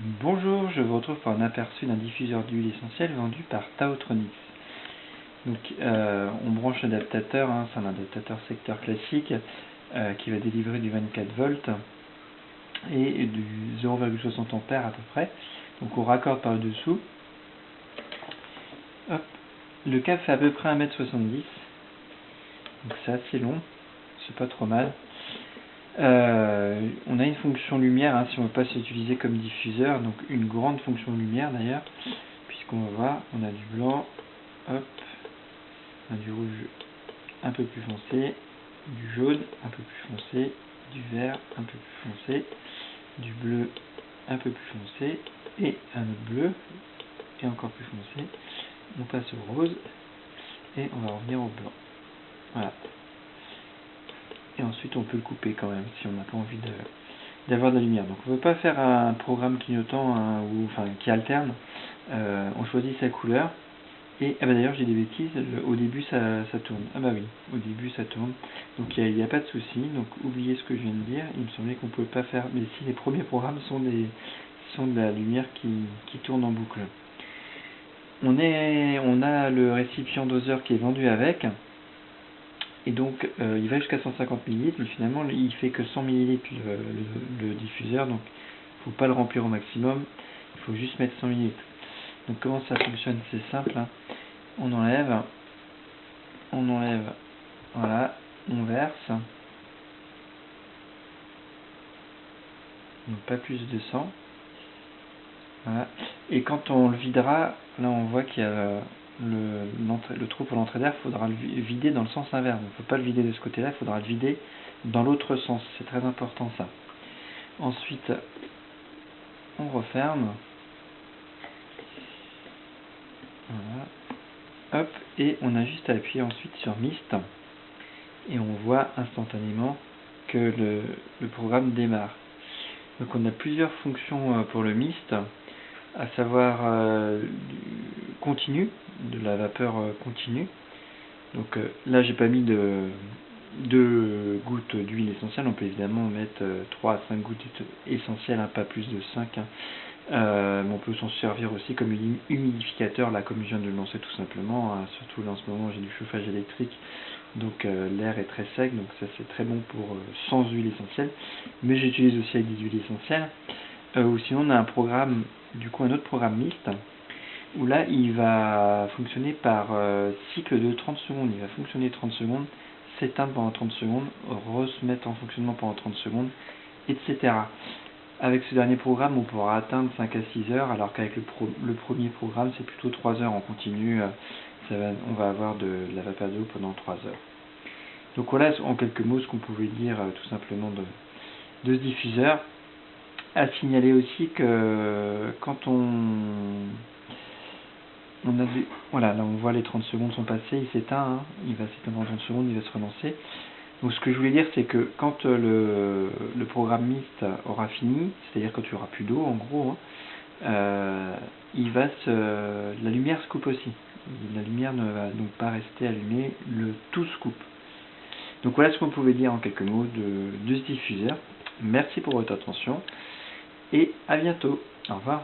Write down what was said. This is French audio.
Bonjour, je vous retrouve pour un aperçu d'un diffuseur d'huile essentielle vendu par Taotronics. Donc, on branche l'adaptateur, c'est un adaptateur secteur classique qui va délivrer du 24 volts et du 0,60 ampères à peu près. Donc on raccorde par le dessous. Hop. Le câble fait à peu près 1,70 m, donc c'est assez long, c'est pas trop mal. On a une fonction lumière, si on ne veut pas s'utiliser comme diffuseur, donc une grande fonction lumière d'ailleurs, puisqu'on va voir, on a du blanc, hop, on a du rouge un peu plus foncé, du jaune un peu plus foncé, du vert un peu plus foncé, du bleu un peu plus foncé, et un autre bleu, et encore plus foncé. On passe au rose, et on va revenir au blanc. Voilà. Et ensuite on peut le couper quand même, si on n'a pas envie d'avoir de la lumière. Donc on ne veut pas faire un programme clignotant qui alterne. On choisit sa couleur. Et d'ailleurs j'ai des bêtises, au début ça tourne. Ah bah oui, au début ça tourne. Donc il n'y a pas de souci. Donc oubliez ce que je viens de dire. Il me semblait qu'on ne pouvait pas faire. Mais si les premiers programmes sont de la lumière qui tourne en boucle. On a le récipient doseur qui est vendu avec. Et donc il va jusqu'à 150 ml, mais finalement il fait que 100 ml le diffuseur, donc il ne faut pas le remplir au maximum, il faut juste mettre 100 ml. Donc comment ça fonctionne? C'est simple, on enlève, voilà, on verse, donc pas plus de 100, voilà. Et quand on le videra, là on voit qu'il y a le trou pour l'entrée d'air, il faudra le vider dans le sens inverse. Il ne faut pas le vider de ce côté-là, il faudra le vider dans l'autre sens. C'est très important ça. Ensuite, on referme. Voilà. Hop, et on a juste à appuyer ensuite sur Mist. Et on voit instantanément que le programme démarre. Donc on a plusieurs fonctions pour le Mist, à savoir continu, de la vapeur continue. Donc là j'ai pas mis deux gouttes d'huile essentielle, on peut évidemment mettre 3 à 5 gouttes essentielles, pas plus de 5. Mais on peut s'en servir aussi comme humidificateur, là comme je viens de le lancer tout simplement, surtout là en ce moment j'ai du chauffage électrique, donc l'air est très sec, donc ça c'est très bon pour sans huile essentielle, mais j'utilise aussi avec des huiles essentielles. Ou sinon on a un autre programme Mist, où là il va fonctionner par cycle de 30 secondes, il va fonctionner 30 secondes, s'éteindre pendant 30 secondes, se mettre en fonctionnement pendant 30 secondes, etc. Avec ce dernier programme, on pourra atteindre 5 à 6 heures, alors qu'avec le premier programme, c'est plutôt 3 heures en continu. On va avoir de la vapeur d'eau pendant 3 heures. Donc voilà en quelques mots ce qu'on pouvait dire tout simplement de ce diffuseur. À signaler aussi que quand voilà, là on voit les 30 secondes sont passées, il s'éteint, il va s'éteindre en 30 secondes, il va se relancer. Donc ce que je voulais dire, c'est que quand le programme Mist aura fini, c'est-à-dire quand il n'y aura plus d'eau en gros, la lumière se coupe aussi. La lumière ne va donc pas rester allumée, tout se coupe. Donc voilà ce qu'on pouvait dire en quelques mots de ce diffuseur. Merci pour votre attention et à bientôt. Au revoir.